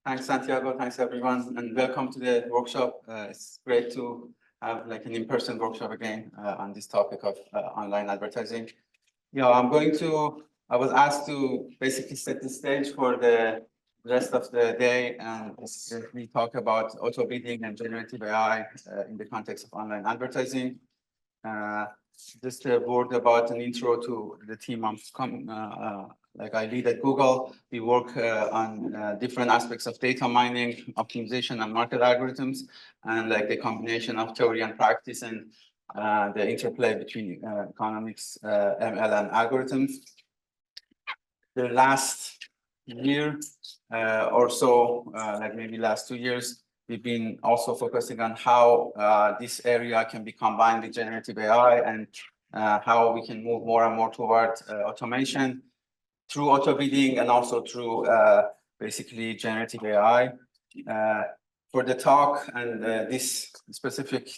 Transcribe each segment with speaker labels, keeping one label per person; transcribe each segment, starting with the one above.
Speaker 1: Thanks, Santiago. Thanks, everyone, and welcome to the workshop. It's great to have like an in-person workshop again on this topic of online advertising. I was asked to basically set the stage for the rest of the day and we talk about auto bidding and generative AI in the context of online advertising. Just a word about an intro to the team like I lead at Google. We work on different aspects of data mining, optimization, and market algorithms, and like the combination of theory and practice and the interplay between economics, ML, and algorithms. The last year or so, like maybe last 2 years, we've been also focusing on how this area can be combined with generative AI and how we can move more and more toward automation through auto bidding and also through basically generative AI. For the talk and this specific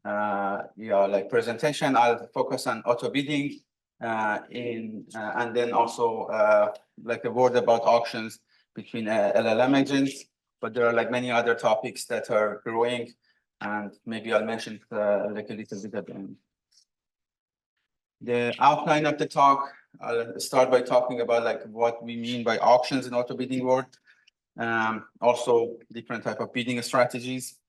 Speaker 1: like presentation, I'll focus on auto bidding and then also like a word about auctions between LLM agents. But there are like many other topics that are growing, and maybe I'll mention like a little bit at the end. The outline of the talk, I'll start by talking about like what we mean by auctions in auto bidding world. Also different type of bidding strategies,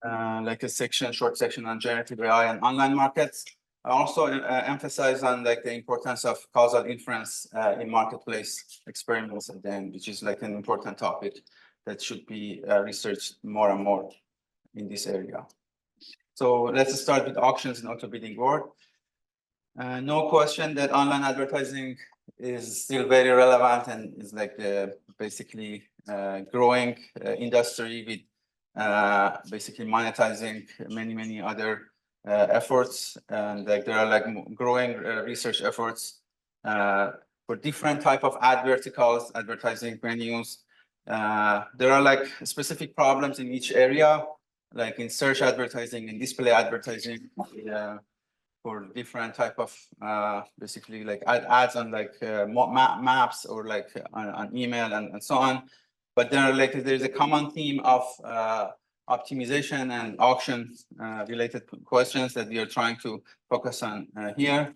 Speaker 1: like a short section on generative AI and online markets. I also emphasize on like the importance of causal inference in marketplace experiments at the end, which is like an important topic that should be researched more and more in this area. So let's start with auctions in auto bidding world. No question that online advertising is still very relevant and is like basically growing industry with basically monetizing many other efforts, and like there are like growing research efforts for different type of ad verticals, advertising venues. There are like specific problems in each area, like in search advertising and display advertising. For different type of basically like ads on like maps or like on email and so on. But there's a common theme of optimization and auction related questions that we are trying to focus on here.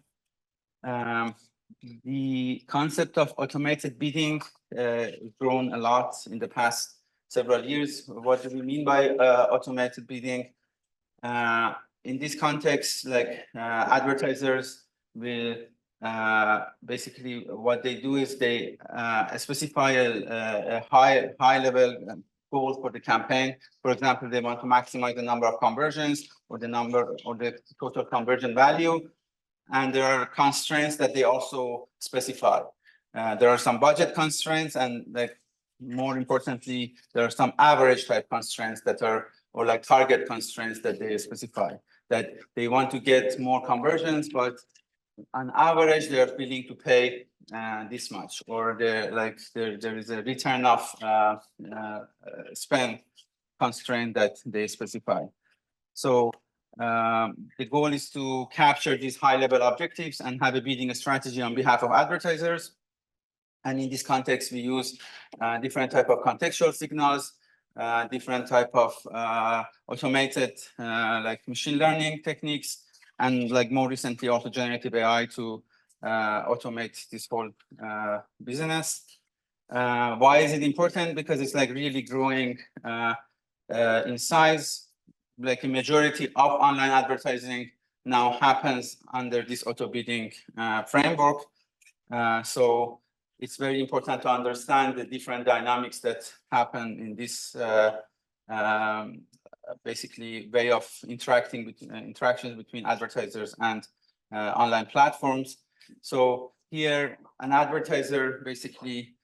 Speaker 1: The concept of automated bidding has grown a lot in the past several years. What do we mean by automated bidding? In this context, like advertisers will basically what they do is they specify a high level goal for the campaign. For example, they want to maximize the number of conversions or the total conversion value, and there are constraints that they also specify. There are some budget constraints, and like more importantly, there are some average type constraints that are or like target constraints that they specify, that they want to get more conversions, but on average, they are willing to pay this much, or there is a return of spend constraint that they specify. So the goal is to capture these high-level objectives and have a bidding strategy on behalf of advertisers. And in this context, we use different type of contextual signals, different type of automated like machine learning techniques, and like more recently also generative AI to automate this whole business. Why is it important? Because it's like really growing in size. Like a majority of online advertising now happens under this auto bidding framework. So it's very important to understand the different dynamics that happen in this basically way of interactions between advertisers and online platforms. So here, an advertiser basically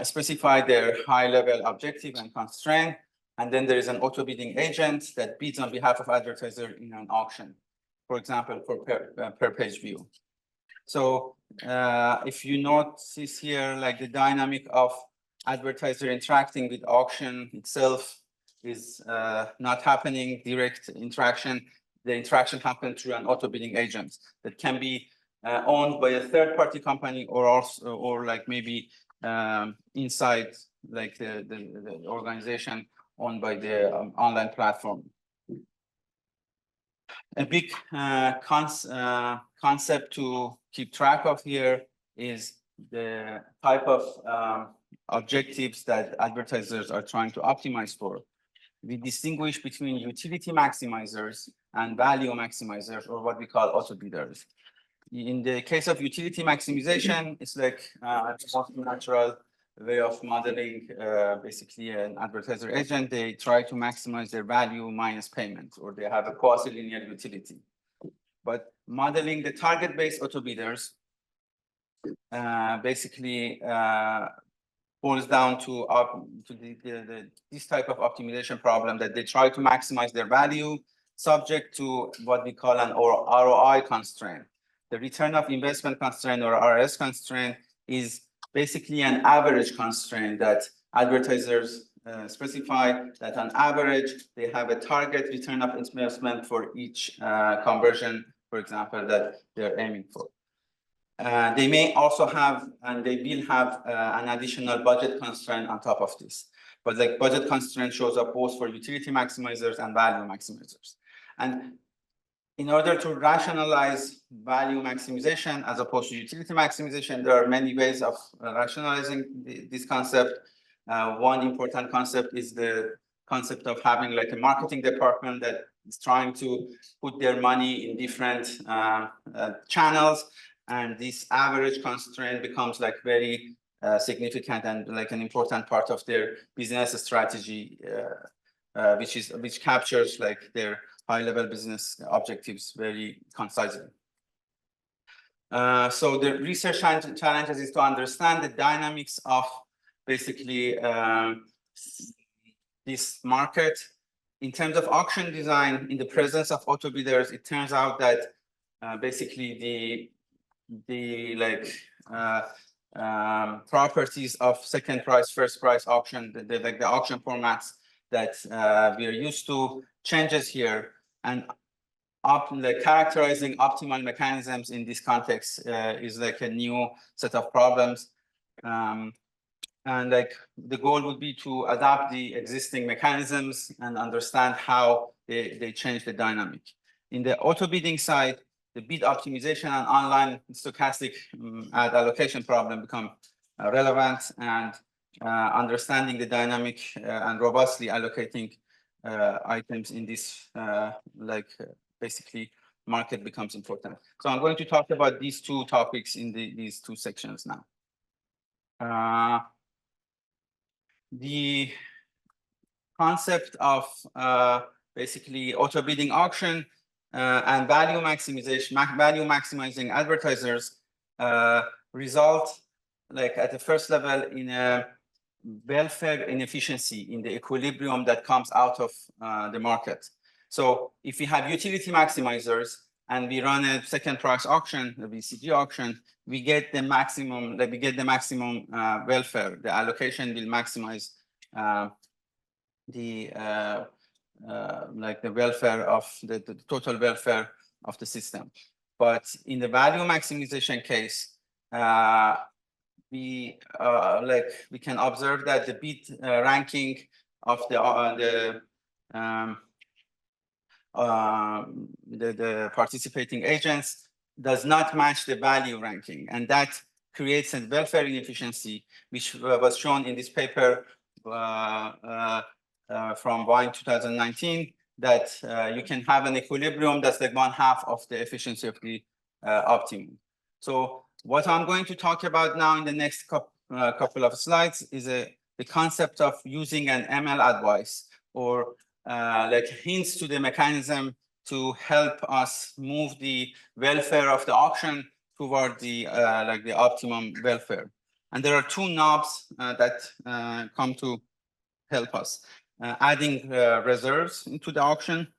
Speaker 1: specify their high-level objective and constraint, and then there is an auto bidding agent that bids on behalf of advertiser in an auction, for example, for per page view. So if you notice here, like the dynamic of advertiser interacting with auction itself is not happening direct interaction. The interaction happens through an auto bidding agent that can be owned by a third-party company or like maybe inside like the organization owned by the online platform. A big concept to keep track of here is the type of objectives that advertisers are trying to optimize for. We distinguish between utility maximizers and value maximizers, or what we call auto bidders. In the case of utility maximization, it's like a most natural way of modeling basically an advertiser agent. They try to maximize their value minus payment, or they have a quasi-linear utility. But modeling the target-based auto bidders basically boils down to this type of optimization problem that they try to maximize their value subject to what we call an ROI constraint. The return of investment constraint, or RS constraint, is basically an average constraint that advertisers specify that on average they have a target return of investment for each conversion, for example, that they're aiming for. They may also have, and they will have, an additional budget constraint on top of this. But like budget constraint shows up both for utility maximizers and value maximizers. And in order to rationalize value maximization as opposed to utility maximization, there are many ways of rationalizing this concept. One important concept is the concept of having like a marketing department that is trying to put their money in different channels. And this average constraint becomes like very significant and like an important part of their business strategy, which captures like their high-level business objectives very concisely. So the research challenges is to understand the dynamics of basically this market. In terms of auction design, in the presence of auto bidders, it turns out that basically the properties of second price, first price auction, the auction formats that we are used to changes here, and characterizing optimal mechanisms in this context is like a new set of problems. And like the goal would be to adapt the existing mechanisms and understand how they change the dynamic. In the auto bidding side, the bid optimization and online stochastic ad allocation problem become relevant, and understanding the dynamic and robustly allocating items in this basically market becomes important. So I'm going to talk about these two topics in these two sections now. The concept of basically auto bidding auction and value maximizing advertisers result like at the first level in a welfare inefficiency in the equilibrium that comes out of the market. So if we have utility maximizers and we run a second price auction, the VCG auction, we get the maximum, welfare. The allocation will maximize the welfare of the total welfare of the system. But in the value maximization case, we can observe that the bid ranking of the participating agents does not match the value ranking, and that creates a welfare inefficiency, which was shown in this paper from Vine 2019, that you can have an equilibrium that's like 1/2 of the efficiency of the optimum. So what I'm going to talk about now in the next couple of slides is the concept of using an ML advice, or like hints to the mechanism to help us move the welfare of the auction toward the the optimum welfare. And there are two knobs that come to help us. Adding reserves into the auction.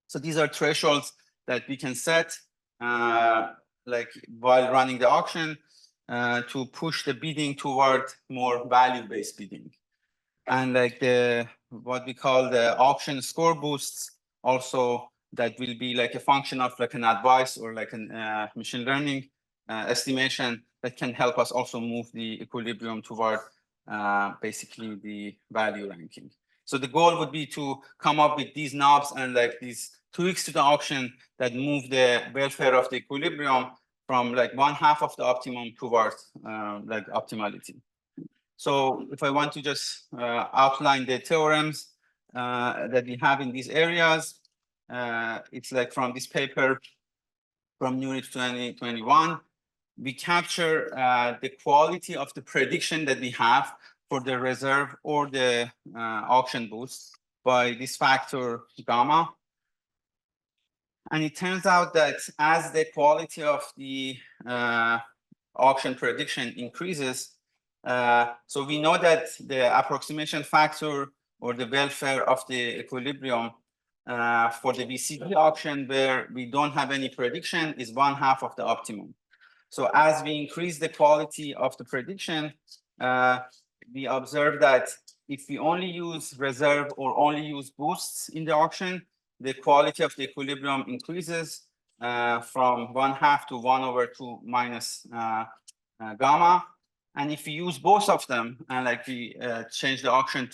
Speaker 1: So these are thresholds that we can set while running the auction to push the bidding toward more value-based bidding. And what we call the auction score boosts, also that will be like a function of like an advice or like an machine learning estimation that can help us also move the equilibrium toward basically the value ranking. So the goal would be to come up with these knobs and like these tweaks to the auction that move the welfare of the equilibrium from like 1/2 of the optimum towards like optimality. So if I want to just outline the theorems that we have in these areas, it's like from this paper from Munich 2021, we capture the quality of the prediction that we have for the reserve or the auction boost by this factor gamma. And it turns out that as the quality of the auction prediction increases, so we know that the approximation factor or the welfare of the equilibrium for the VCD auction where we don't have any prediction is 1/2 of the optimum. So as we increase the quality of the prediction, we observe that if we only use reserve or only use boosts in the auction, the quality of the equilibrium increases from 1/2 to 1/2 minus gamma. And if we use both of them and like we change the auction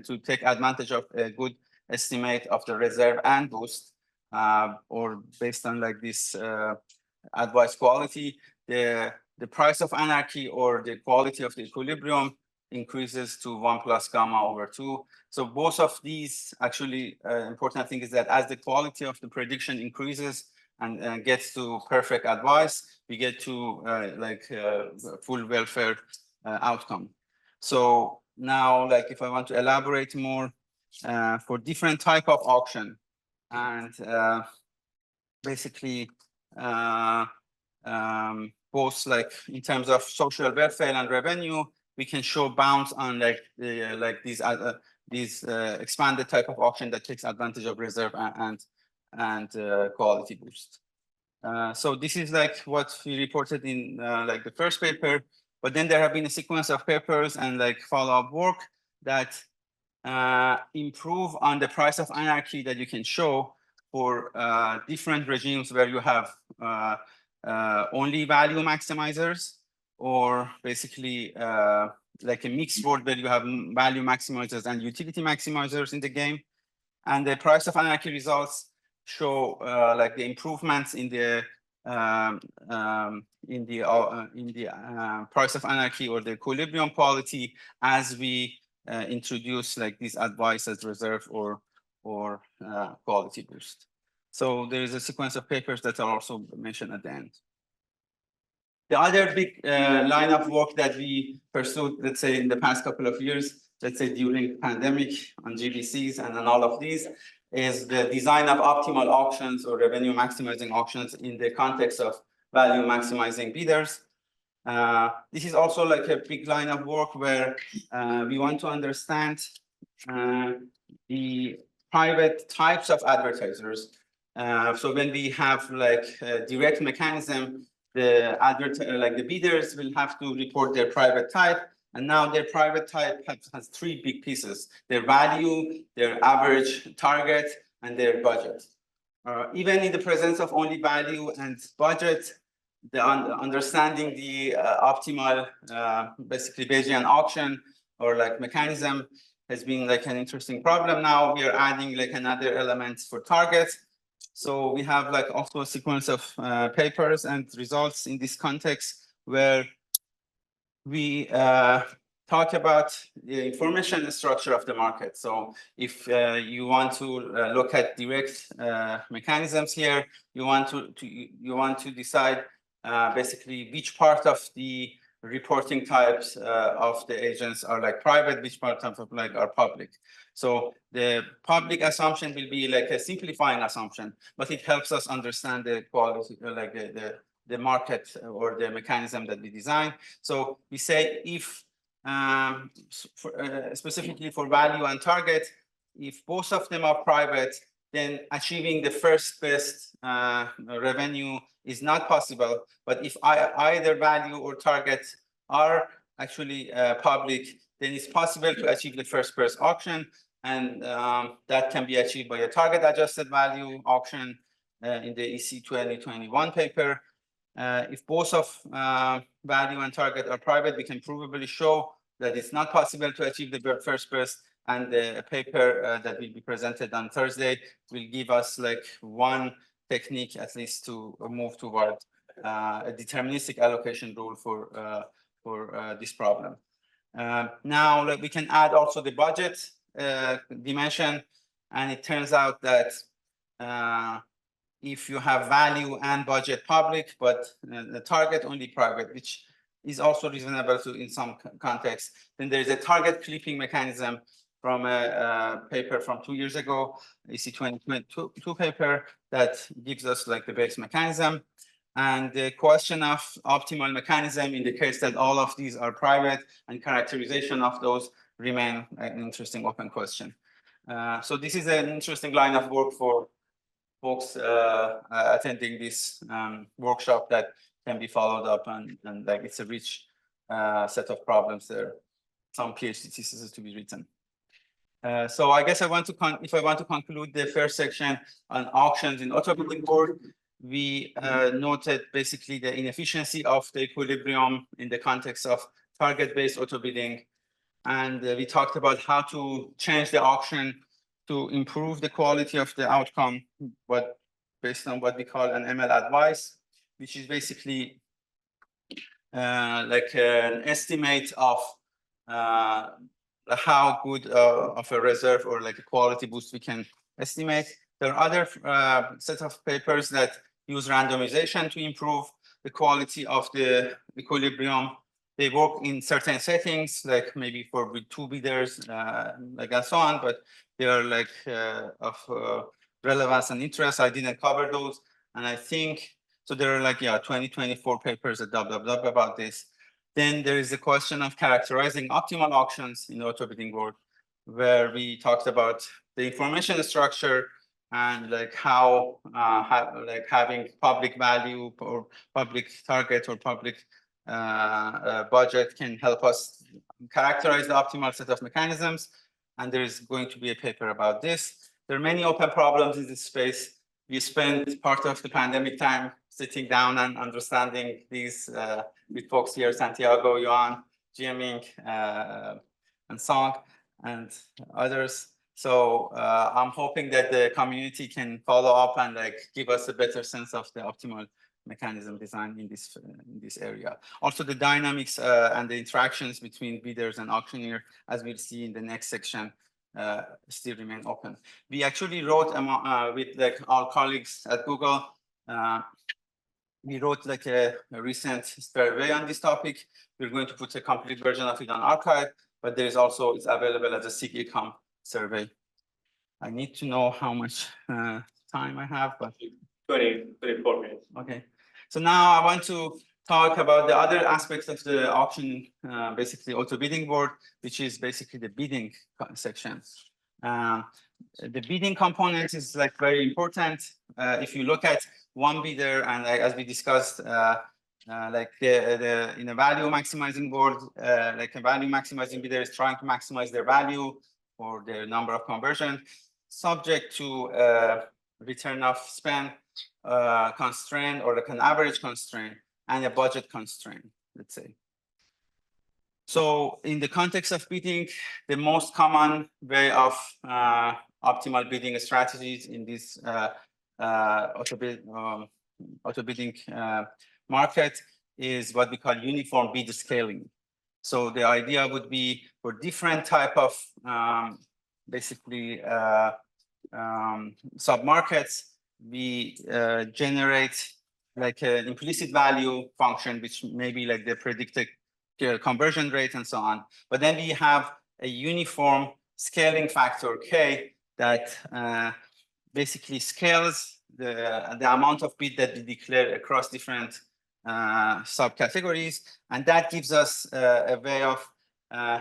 Speaker 1: to take advantage of a good estimate of the reserve and boost, or based on like this advice quality, the price of anarchy or the quality of the equilibrium increases to 1 plus gamma over 2. So both of these actually important thing is that as the quality of the prediction increases and gets to perfect advice, we get to full welfare outcome. So now, like if I want to elaborate more for different type of auction and basically both like in terms of social welfare and revenue, we can show bounds on like these expanded type of auction that takes advantage of reserve and quality boost. So this is like what we reported in like the first paper, but then there have been a sequence of papers and like follow-up work that improve on the price of anarchy that you can show for different regimes where you have only value maximizers, or basically like a mixed world where you have value maximizers and utility maximizers in the game. And the price of anarchy results show like the improvements in the price of anarchy or the equilibrium quality as we introduce like these advice as reserve or quality boost. So there is a sequence of papers that are also mentioned at the end. The other big line of work that we pursued, let's say in the past couple of years, let's say during pandemic on GBCs and on all of these, is the design of optimal auctions or revenue maximizing auctions in the context of value maximizing bidders. This is also like a big line of work where we want to understand the private types of advertisers. So when we have like a direct mechanism, the bidders will have to report their private type, and now their private type has three big pieces: their value, their average target, and their budget. Even in the presence of only value and budget, understanding the optimal, basically Bayesian auction or like mechanism has been like an interesting problem. Now we are adding like another element for targets. So we have like also a sequence of papers and results in this context where we talk about the information structure of the market. So if you want to look at direct mechanisms here, you want to decide basically which part of the reporting types of the agents are like private, which part of like are public. So the public assumption will be like a simplifying assumption, but it helps us understand the quality, like the market or the mechanism that we design. So we say if specifically for value and target, if both of them are private, then achieving the first best revenue is not possible. But if either value or target are actually public, then it's possible to achieve the first best auction. And that can be achieved by a target adjusted value auction in the EC 2021 paper. If both of value and target are private, we can provably show that it's not possible to achieve the first best, and the paper that will be presented on Thursday will give us like one technique at least to move toward a deterministic allocation rule for this problem. Now, like, we can add also the budget dimension, and it turns out that if you have value and budget public, but the target only private, which is also reasonable to in some context, then there is a target clipping mechanism from a paper from 2 years ago, EC'22 paper, that gives us like the base mechanism. And the question of optimal mechanism in the case that all of these are private, and characterization of those remain an interesting open question. So this is an interesting line of work for folks attending this workshop that can be followed up, and like it's a rich set of problems there, some PhD theses to be written. So I guess if I want to conclude the first section on auctions in AutoBidding board, we noted basically the inefficiency of the equilibrium in the context of target-based AutoBidding. And we talked about how to change the auction to improve the quality of the outcome, but based on what we call an ML advice, which is basically like an estimate of how good of a reserve or like a quality boost we can estimate. There are other set of papers that use randomization to improve the quality of the equilibrium. They work in certain settings, like maybe for with 2 bidders, like and so on, but they are like of relevance and interest. I didn't cover those. And I think, so there are like, 2024 papers at www about this. Then there is the question of characterizing optimal auctions in the AutoBidding board, where we talked about the information structure and like how like having public value or public target or public budget can help us characterize the optimal set of mechanisms. And there is going to be a paper about this. There are many open problems in this space. We spent part of the pandemic time sitting down and understanding these with folks here, Santiago, Yuan, Jiaming, and Song, and others. So I'm hoping that the community can follow up and like give us a better sense of the optimal mechanism design in this area. Also, the dynamics and the interactions between bidders and auctioneer, as we'll see in the next section, still remain open. We actually wrote with like our colleagues at Google. We wrote like a recent survey on this topic. We're going to put a complete version of it on archive, but there is also, it's available as a SIG-Econ survey. I need to know how much time I have, but
Speaker 2: 24 minutes.
Speaker 1: Okay. So now I want to talk about the other aspects of the auction, basically AutoBidding board, which is basically the bidding section. The bidding component is like very important. If you look at one bidder, and as we discussed, like in a value maximizing board, like a value maximizing bidder is trying to maximize their value or their number of conversion, subject to return of spend constraint, or like an average constraint and a budget constraint, let's say. So in the context of bidding, the most common way of optimal bidding strategies in this AutoBidding market is what we call uniform bid scaling. So the idea would be for different type of basically sub-markets, we generate like an implicit value function, which may be like the predicted conversion rate and so on. But then we have a uniform scaling factor K that basically scales the amount of bid that we declare across different subcategories. And that gives us a way of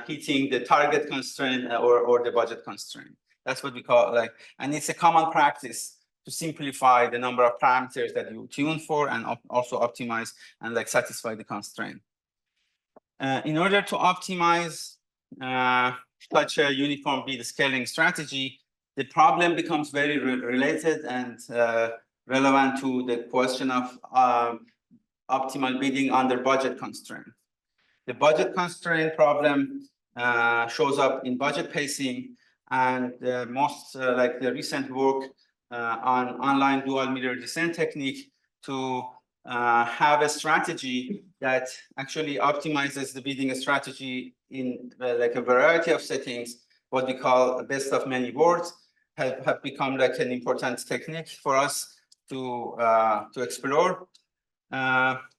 Speaker 1: hitting the target constraint or the budget constraint. That's what we call like, and it's a common practice to simplify the number of parameters that you tune for and also optimize and like satisfy the constraint. In order to optimize such a uniform bid scaling strategy, the problem becomes very related and relevant to the question of optimal bidding under budget constraint. The budget constraint problem shows up in budget pacing, and most like the recent work on online dual mirror descent technique to have a strategy that actually optimizes the bidding strategy in like a variety of settings, what we call best of many worlds, have become like an important technique for us to explore.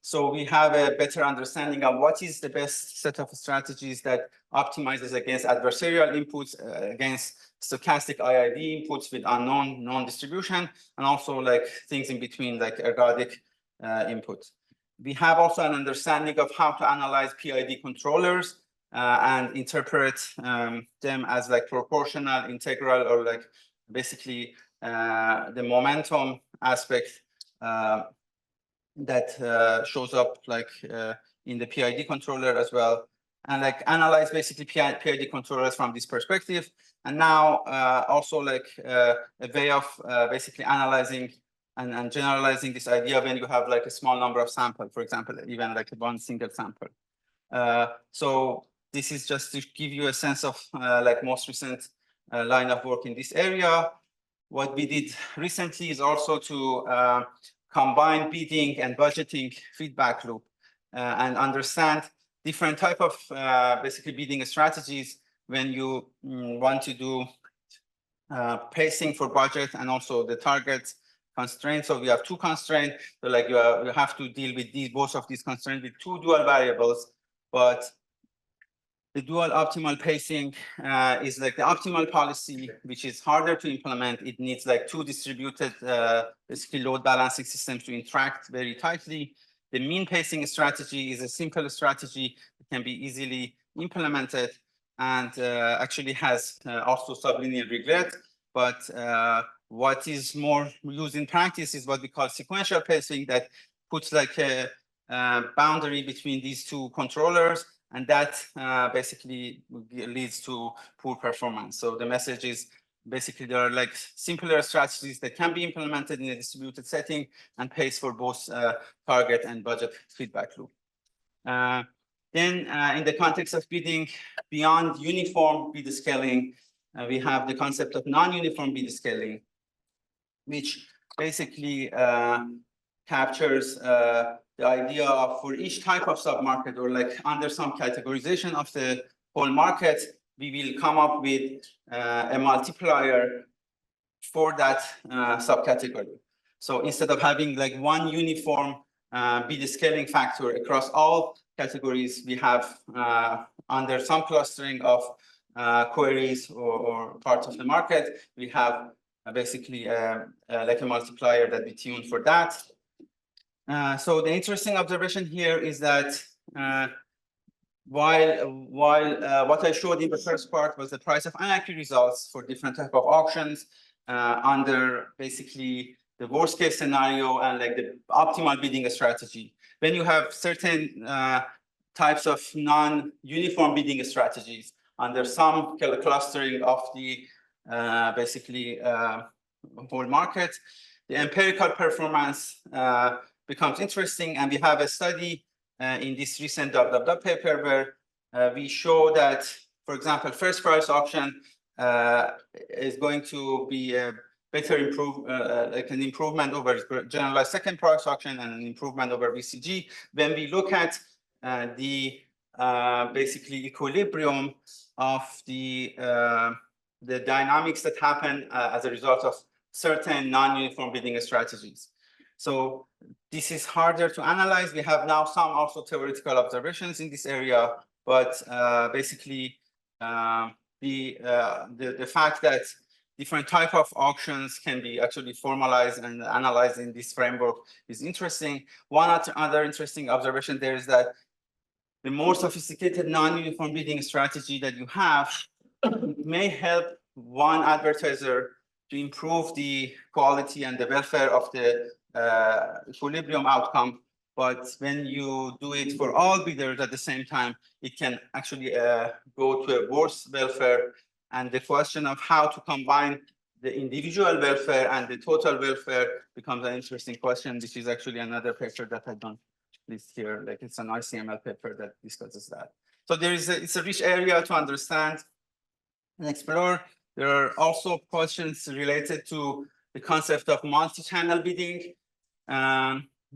Speaker 1: So we have a better understanding of what is the best set of strategies that optimizes against adversarial inputs, against stochastic IID inputs with unknown non-distribution, and also like things in between, like ergodic inputs. We have also an understanding of how to analyze PID controllers and interpret them as like proportional, integral, or like basically the momentum aspect that shows up like in the PID controller as well, and like analyze basically PID controllers from this perspective. And now also like a way of basically analyzing and generalizing this idea when you have like a small number of samples, for example, even like one single sample. So this is just to give you a sense of like most recent line of work in this area. What we did recently is also to combine bidding and budgeting feedback loop and understand different type of basically bidding strategies when you want to do pacing for budget and also the target constraints. So we have two constraints. So like you have to deal with both of these constraints with two dual variables, but the dual optimal pacing is like the optimal policy, which is harder to implement. It needs like two distributed basically load balancing systems to interact very tightly. The mean pacing strategy is a simple strategy that can be easily implemented and actually has also sublinear regret. But what is more used in practice is what we call sequential pacing, that puts like a boundary between these two controllers, and that basically leads to poor performance. So the message is basically there are like simpler strategies that can be implemented in a distributed setting and pace for both target and budget feedback loop. Then in the context of bidding, beyond uniform bid scaling, we have the concept of non-uniform bid scaling, which basically captures the idea of for each type of submarket, or like under some categorization of the whole market, we will come up with a multiplier for that subcategory. So instead of having like one uniform bid scaling factor across all categories, we have under some clustering of queries or parts of the market, we have basically like a multiplier that we tune for that. So the interesting observation here is that while what I showed in the first part was the price of inaccurate results for different type of auctions under basically the worst case scenario and like the optimal bidding strategy. When you have certain types of non-uniform bidding strategies under some clustering of the basically whole market, the empirical performance becomes interesting. And we have a study in this recent paper where we show that, for example, first price auction is going to be a better like an improvement over generalized second price auction and an improvement over VCG. When we look at the basically equilibrium of the dynamics that happen as a result of certain non-uniform bidding strategies. So this is harder to analyze. We have now some also theoretical observations in this area, but basically the fact that different type of auctions can be actually formalized and analyzed in this framework is interesting. One other interesting observation there is that the more sophisticated non-uniform bidding strategy that you have may help one advertiser to improve the quality and the welfare of the equilibrium outcome. But when you do it for all bidders at the same time, it can actually go to a worse welfare. And the question of how to combine the individual welfare and the total welfare becomes an interesting question. This is actually another paper that I don't list here. Like it's an ICML paper that discusses that. So it's a rich area to understand and explore. There are also questions related to the concept of multi-channel bidding.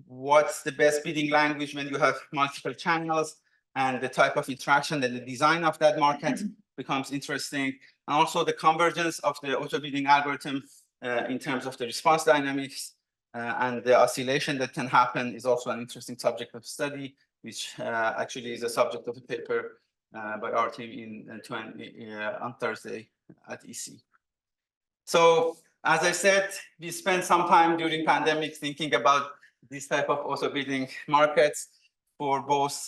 Speaker 1: What's the best bidding language when you have multiple channels, and the type of interaction and the design of that market becomes interesting. And also the convergence of the auto bidding algorithm in terms of the response dynamics and the oscillation that can happen is also an interesting subject of study, which actually is a subject of a paper by our team on Thursday at EC. So as I said, we spent some time during pandemic thinking about this type of auto bidding markets for both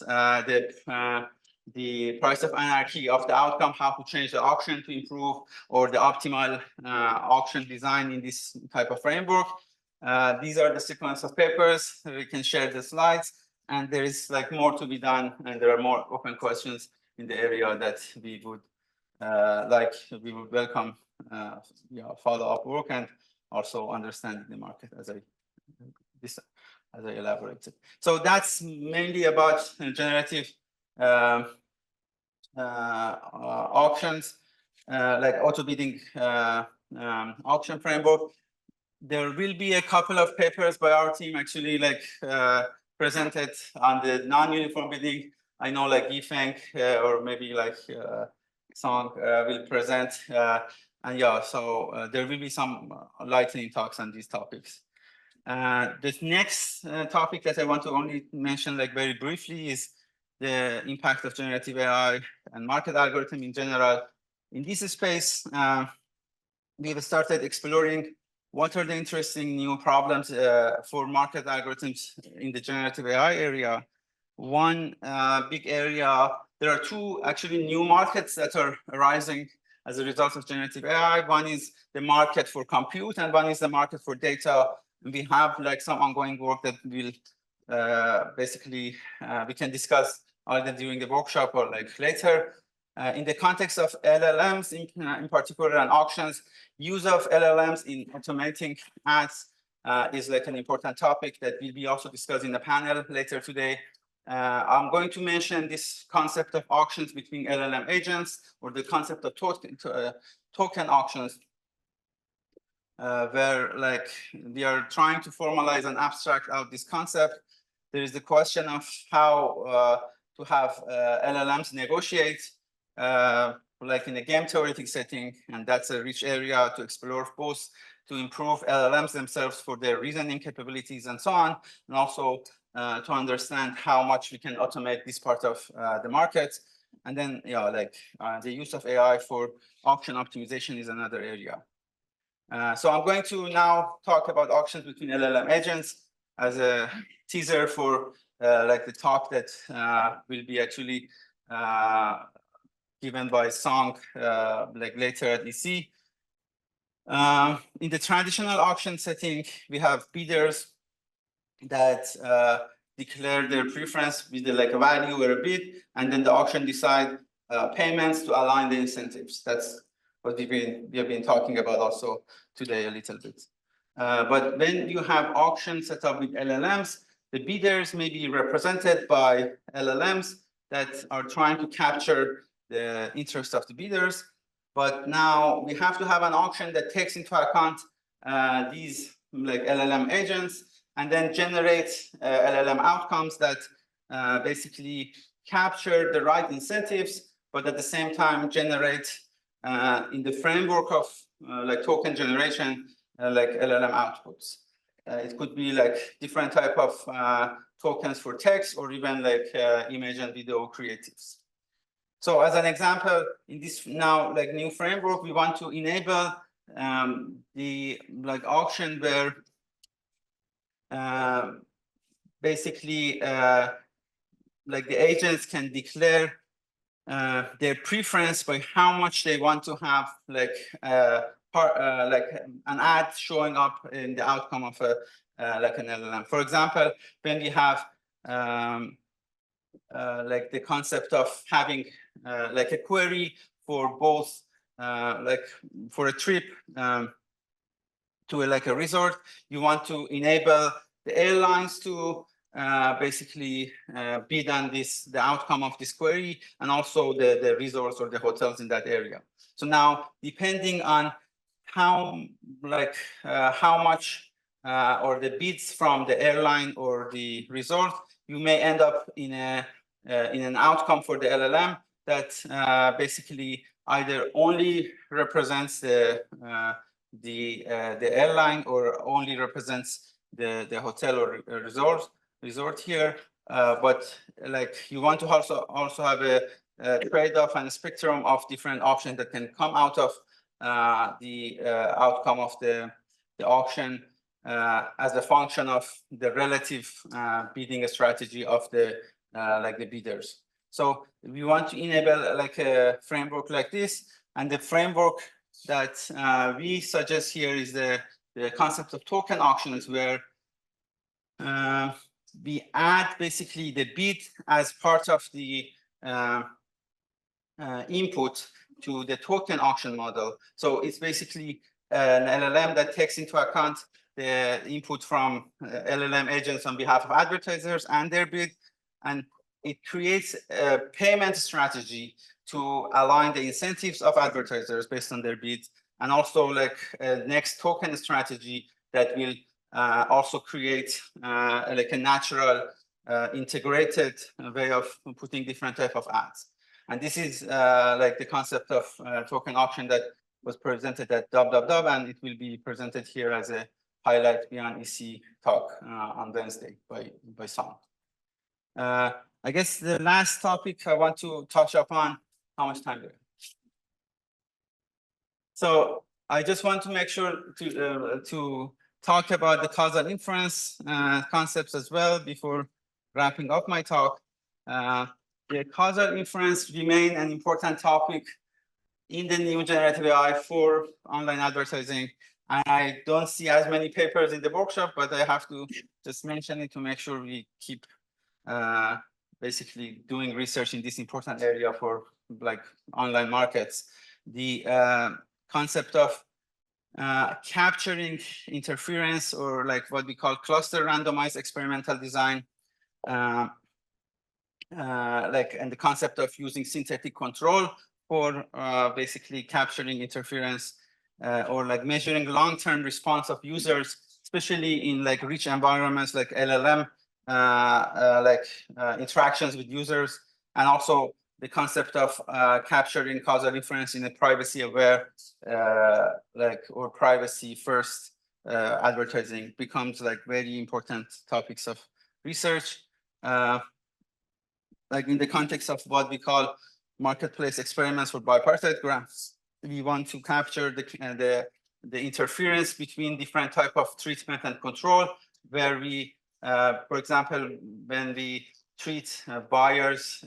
Speaker 1: the price of anarchy of the outcome, how to change the auction to improve, or the optimal auction design in this type of framework. These are the sequence of papers. We can share the slides, and there is like more to be done, and there are more open questions in the area that we would welcome follow-up work and also understanding the market as I elaborated. So that's mainly about generative auctions, like auto bidding auction framework. There will be a couple of papers by our team actually presented on the non-uniform bidding. I know like Yifeng or maybe like Song will present. And yeah, so there will be some lightning talks on these topics. This next topic that I want to only mention like very briefly is the impact of generative AI and market algorithm in general. In this space, we have started exploring what are the interesting new problems for market algorithms in the generative AI area. One big area, there are two actually new markets that are arising as a result of generative AI. One is the market for compute, and one is the market for data. We have like some ongoing work that will we can discuss either during the workshop or like later. In the context of LLMs, in particular, and auctions, use of LLMs in automating ads is like an important topic that will be also discussed in the panel later today. I'm going to mention this concept of auctions between LLM agents, or the concept of token auctions, where like we are trying to formalize and abstract out this concept. There is the question of how to have LLMs negotiate, like in a game theoretic setting, and that's a rich area to explore, both to improve LLMs themselves for their reasoning capabilities and so on, and also to understand how much we can automate this part of the market. And then, the use of AI for auction optimization is another area. So I'm going to now talk about auctions between LLM agents as a teaser for like the talk that will be actually given by Song like later at EC. In the traditional auction setting, we have bidders that declare their preference with like a value or a bid, and then the auction decide payments to align the incentives. That's what we have been talking about also today a little bit. But when you have auctions set up with LLMs, the bidders may be represented by LLMs that are trying to capture the interest of the bidders. But now we have to have an auction that takes into account these like LLM agents, and then generate LLM outcomes that basically capture the right incentives, but at the same time generate in the framework of like token generation, like LLM outputs. It could be like different type of tokens for text, or even like image and video creatives. So as an example, in this now like new framework, we want to enable the like auction where basically like the agents can declare their preference by how much they want to have like like an ad showing up in the outcome of a like an LLM. For example, when we have like the concept of having like a query for both like for a trip to like a resort, you want to enable the airlines to basically bid on the outcome of this query, and also the resorts or the hotels in that area. So now, depending on how much or the bids from the airline or the resort, you may end up in an outcome for the LLM that basically either only represents the airline or only represents the hotel or resort here. But like you want to also have a trade-off and a spectrum of different options that can come out of the outcome of the auction as a function of the relative bidding strategy of the bidders. So we want to enable like a framework like this, and the framework that we suggest here is the concept of token auctions, where we add basically the bid as part of the input to the token auction model. So it's basically an LLM that takes into account the input from LLM agents on behalf of advertisers and their bid, and it creates a payment strategy to align the incentives of advertisers based on their bids, and also like a next token strategy that will also create like a natural integrated way of putting different type of ads. And this is like the concept of token auction that was presented at WWW, and it will be presented here as a highlight beyond EC talk on Wednesday by Sam. I guess the last topic I want to touch upon, how much time do we have? So I just want to make sure to talk about the causal inference concepts as well before wrapping up my talk. The causal inference remain an important topic in the new generative AI for online advertising. And I don't see as many papers in the workshop, but I have to just mention it to make sure we keep basically doing research in this important area for like online markets. The concept of capturing interference, or like what we call cluster randomized experimental design, and the concept of using synthetic control for basically capturing interference, or like measuring long-term response of users, especially in like rich environments like LLM, interactions with users, and also the concept of capturing causal inference in a privacy-aware, or privacy-first advertising becomes like very important topics of research. Like in the context of what we call marketplace experiments for bipartite graphs, we want to capture the interference between different type of treatment and control, where we, for example, when we treat buyers,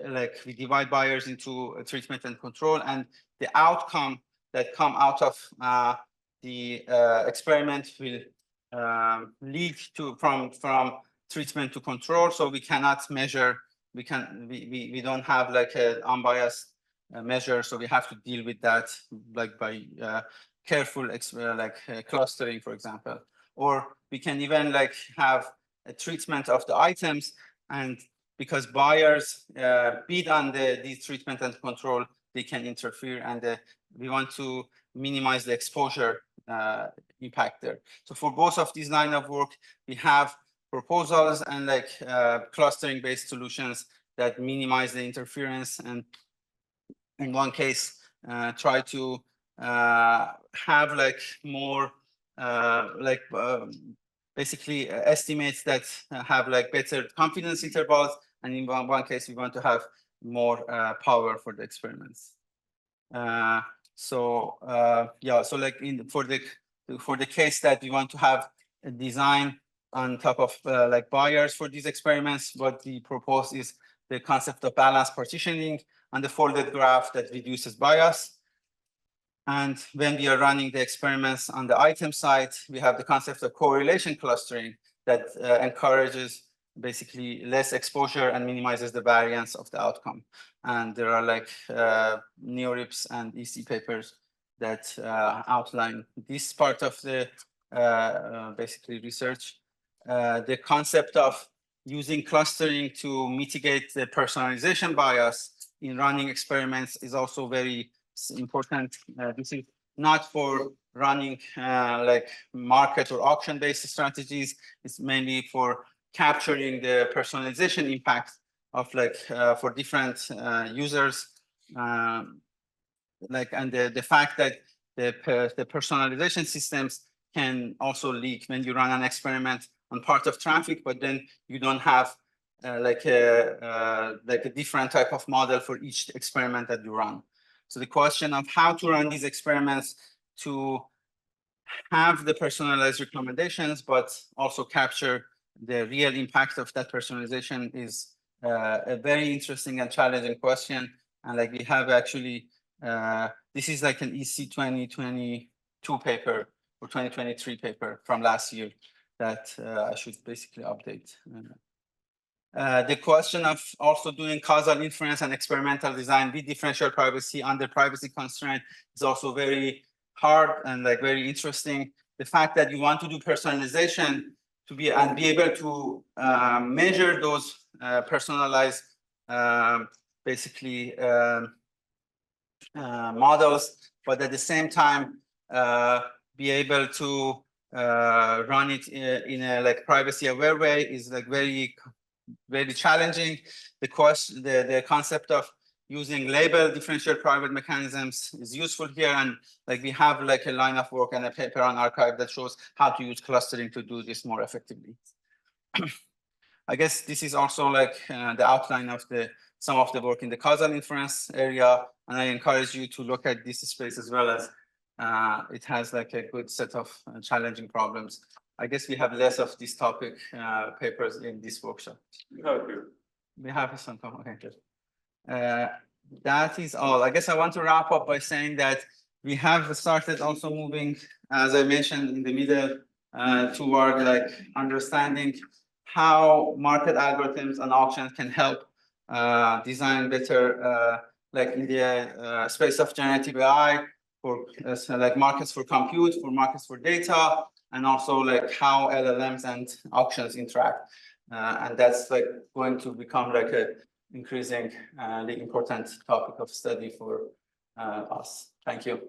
Speaker 1: like we divide buyers into treatment and control, and the outcome that come out of the experiment will lead to from treatment to control. So we cannot measure, we don't have like an unbiased measure, so we have to deal with that like by careful clustering, for example. Or we can even like have a treatment of the items, and because buyers bid on these treatment and control, they can interfere, and we want to minimize the exposure impact there. So for both of these line of work, we have proposals and like clustering-based solutions that minimize the interference, and in one case, try to have like more basically estimates that have like better confidence intervals, and in one case we want to have more power for the experiments. So like for the case that we want to have a design on top of like buyers for these experiments, what we propose is the concept of balanced partitioning on the folded graph that reduces bias. And when we are running the experiments on the item side, we have the concept of correlation clustering that encourages basically less exposure and minimizes the variance of the outcome. And there are like NeoRIPS and EC papers that outline this part of the basically research. the concept of using clustering to mitigate the personalization bias in running experiments is also very important. This is not for running like market or auction-based strategies. It's mainly for capturing the personalization impact of like for different users. And the fact that the personalization systems can also leak when you run an experiment on part of traffic, but then you don't have like a different type of model for each experiment that you run. So the question of how to run these experiments to have the personalized recommendations, but also capture the real impact of that personalization is a very interesting and challenging question. And like we have actually, this is like an EC 2022 paper or 2023 paper from last year that I should basically update. The question of also doing causal inference and experimental design with differential privacy under privacy constraint is also very hard and like very interesting. The fact that you want to do personalization to be able to measure those personalized basically models, but at the same time be able to run it in a like privacy aware way is like very challenging. The concept of using label differential private mechanisms is useful here, and like we have like a line of work and a paper on arXiv that shows how to use clustering to do this more effectively. I guess this is also like the outline of some of the work in the causal inference area, and I encourage you to look at this space as well, as it has like a good set of challenging problems. I guess we have less of this topic papers in this workshop.
Speaker 2: Okay.
Speaker 1: We have some, okay, good. That is all. I guess I want to wrap up by saying that we have started also moving, as I mentioned in the middle, toward like understanding how market algorithms and auctions can help design better, like in the space of generative AI for like markets for compute, for markets for data, and also like how LLMs and auctions interact. And that's like going to become like a increasingly important topic of study for us. Thank you.